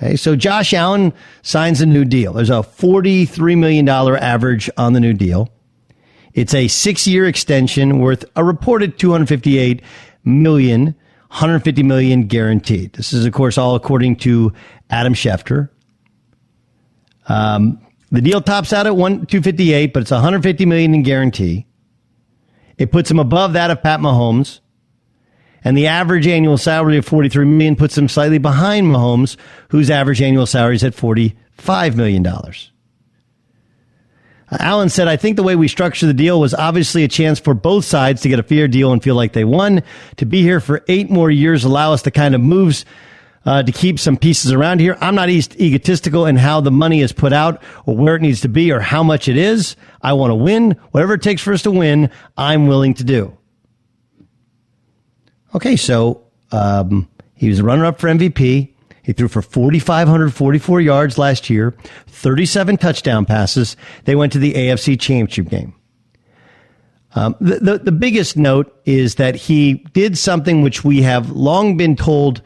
Okay, so Josh Allen signs a new deal. There's a $43 million average on the new deal. It's a 6-year extension worth a reported $258 million, $150 million guaranteed. This is, of course, all according to Adam Schefter. The deal tops out at $258, but it's $150 million in guarantee. It puts him above that of Pat Mahomes. And the average annual salary of $43 million puts him slightly behind Mahomes, whose average annual salary is at $45 million. Allen said, I think the way we structured the deal was obviously a chance for both sides to get a fair deal and feel like they won. To be here for 8 more years allow us the kind of moves to keep some pieces around here. I'm not egotistical in how the money is put out or where it needs to be or how much it is. I want to win. Whatever it takes for us to win, I'm willing to do. Okay, so he was a runner-up for MVP. He threw for 4,544 yards last year, 37 touchdown passes. They went to the AFC Championship game. The biggest note is that he did something which we have long been told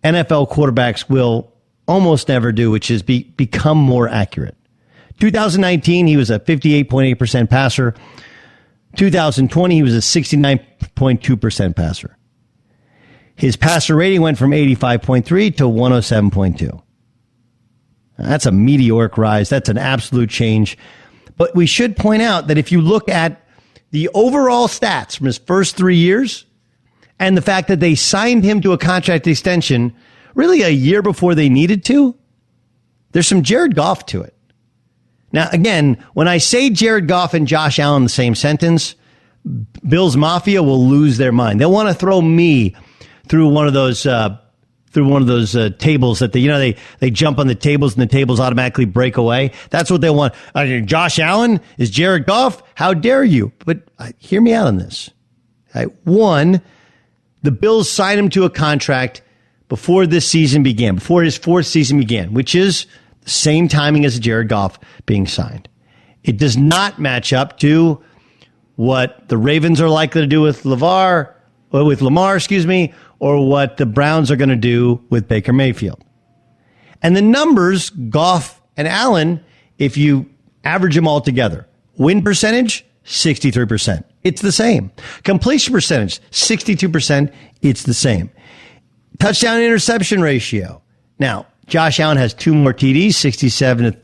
NFL quarterbacks will almost never do, which is become more accurate. 2019, he was a 58.8% passer. 2020, he was a 69.2% passer. His passer rating went from 85.3 to 107.2. That's a meteoric rise. That's an absolute change. But we should point out that if you look at the overall stats from his first 3 years and the fact that they signed him to a contract extension really a year before they needed to, there's some Jared Goff to it. Now, again, when I say Jared Goff and Josh Allen in the same sentence, Bills Mafia will lose their mind. They'll want to throw me through one of those tables that they jump on the tables and the tables automatically break away. That's what they want. Josh Allen is Jared Goff. How dare you? But hear me out on this. One, the Bills signed him to a contract before this season began, before his 4th season began, which is the same timing as Jared Goff being signed. It does not match up to what the Ravens are likely to do with Lamar, or what the Browns are going to do with Baker Mayfield. And the numbers, Goff and Allen, if you average them all together, win percentage, 63%. It's the same. Completion percentage, 62%. It's the same. Touchdown interception ratio. Now, Josh Allen has 2 more TDs, 67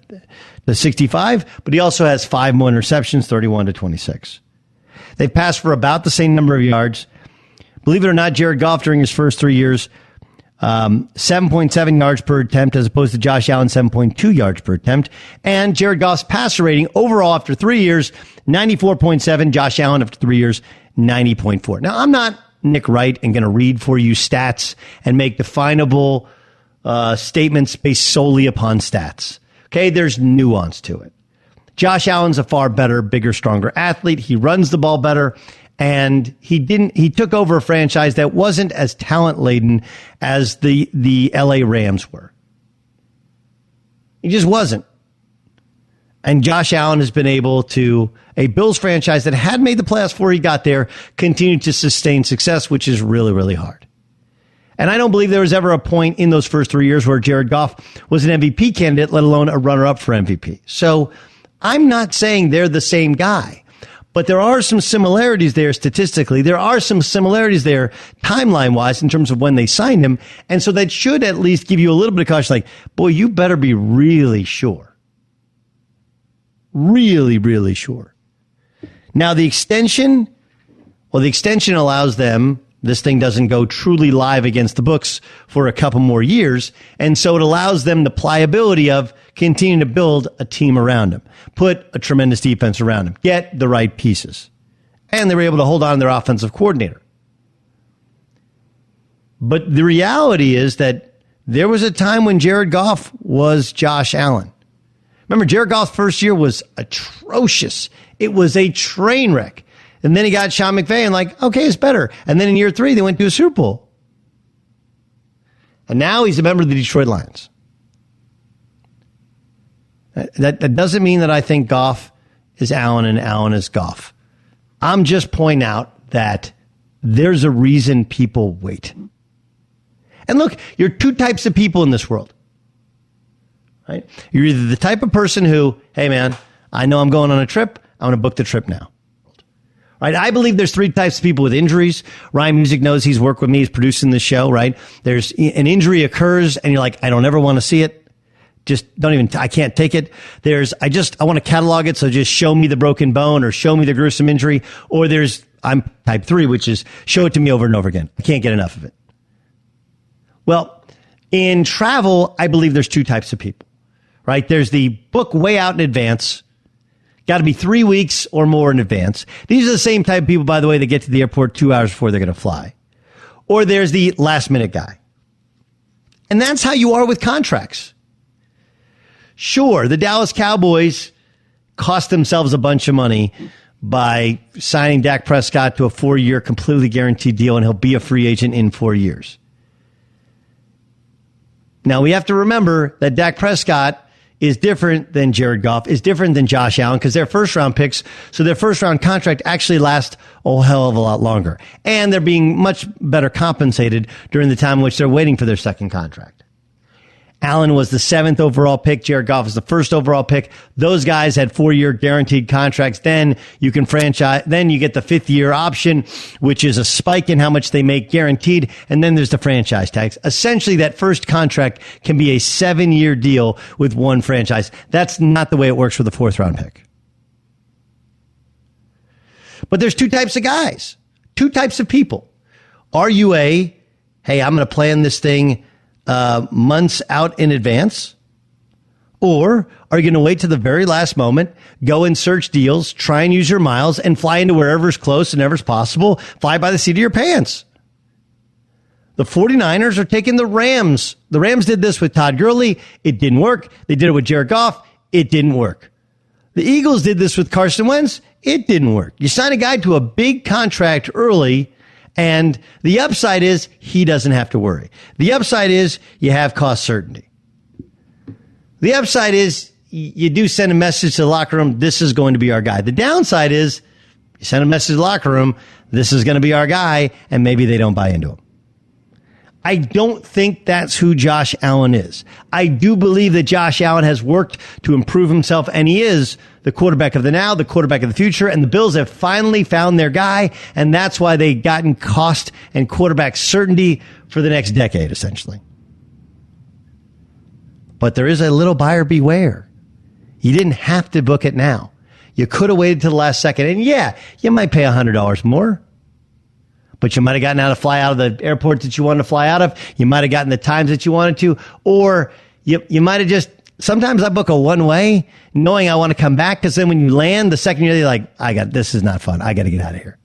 to 65, but he also has 5 more interceptions, 31 to 26. They've passed for about the same number of yards. Believe it or not, Jared Goff during his first 3 years, 7.7 yards per attempt as opposed to Josh Allen, 7.2 yards per attempt. And Jared Goff's passer rating overall after 3 years, 94.7. Josh Allen after 3 years, 90.4. Now, I'm not Nick Wright and going to read for you stats and make definable statements based solely upon stats. Okay, there's nuance to it. Josh Allen's a far better, bigger, stronger athlete. He runs the ball better. And he took over a franchise that wasn't as talent laden as the LA Rams were. He just wasn't. And Josh Allen has been able to, a Bills franchise that had made the playoffs before he got there, continue to sustain success, which is really, really hard. And I don't believe there was ever a point in those first 3 years where Jared Goff was an MVP candidate, let alone a runner-up for MVP. So I'm not saying they're the same guy. But there are some similarities there statistically. There are some similarities there timeline-wise in terms of when they signed him. And so that should at least give you a little bit of caution, like, boy, you better be really sure. Really, really sure. Now, the extension allows them, this thing doesn't go truly live against the books for a couple more years. And so it allows them the pliability of continuing to build a team around him, put a tremendous defense around him, get the right pieces. And they were able to hold on to their offensive coordinator. But the reality is that there was a time when Jared Goff was Josh Allen. Remember, Jared Goff's first year was atrocious. It was a train wreck. And then he got Sean McVay and okay, it's better. And then in year 3, they went to a Super Bowl. And now he's a member of the Detroit Lions. That doesn't mean that I think Goff is Allen and Allen is Goff. I'm just pointing out that there's a reason people wait. And look, you're 2 types of people in this world. right? You're either the type of person who, hey man, I know I'm going on a trip. I want to book the trip now. Right? I believe there's three types of people with injuries. Ryan Music knows, he's worked with me. He's producing the show, right? There's an injury occurs and you're like, I don't ever want to see it. Just don't even, I can't take it. There's, I want to catalog it. So just show me the broken bone or show me the gruesome injury. Or I'm type 3, which is show it to me over and over again. I can't get enough of it. Well, in travel, I believe there's two types of people, right? There's the book way out in advance. Got to be 3 weeks or more in advance. These are the same type of people, by the way, that get to the airport 2 hours before they're going to fly. Or there's the last minute guy. And that's how you are with contracts. Sure, the Dallas Cowboys cost themselves a bunch of money by signing Dak Prescott to a 4-year completely guaranteed deal, and he'll be a free agent in 4 years. Now, we have to remember that Dak Prescott is different than Jared Goff, is different than Josh Allen, because they're first-round picks, so their first-round contract actually lasts a hell of a lot longer. And they're being much better compensated during the time in which they're waiting for their second contract. Allen was the 7th overall pick. Jared Goff was the 1st overall pick. Those guys had 4-year guaranteed contracts. Then you can franchise. Then you get the 5th-year option, which is a spike in how much they make guaranteed. And then there's the franchise tags. Essentially, that first contract can be a 7-year deal with one franchise. That's not the way it works with a 4th-round pick. But there's two types of guys, two types of people. Are you hey, I'm going to plan this thing months out in advance? Or are you going to wait to the very last moment, go and search deals, try and use your miles, and fly into wherever's close and wherever's possible, fly by the seat of your pants? The 49ers are taking the Rams. The Rams did this with Todd Gurley. It didn't work. They did it with Jared Goff. It didn't work. The Eagles did this with Carson Wentz. It didn't work. You sign a guy to a big contract early, and the upside is he doesn't have to worry. The upside is you have cost certainty. The upside is you do send a message to the locker room, this is going to be our guy. The downside is you send a message to the locker room, this is going to be our guy, and maybe they don't buy into him. I don't think that's who Josh Allen is. I do believe that Josh Allen has worked to improve himself, and he is the quarterback of the now, the quarterback of the future, and the Bills have finally found their guy, and that's why they've gotten cost and quarterback certainty for the next decade, essentially. But there is a little buyer beware. You didn't have to book it now. You could have waited till the last second, and yeah, you might pay $100 more. But you might have gotten fly out of the airport that you wanted to fly out of. You might have gotten the times that you wanted to. Or you might have just, sometimes I book a one-way knowing I want to come back, because then when you land, the second you're like, this is not fun. I got to get out of here.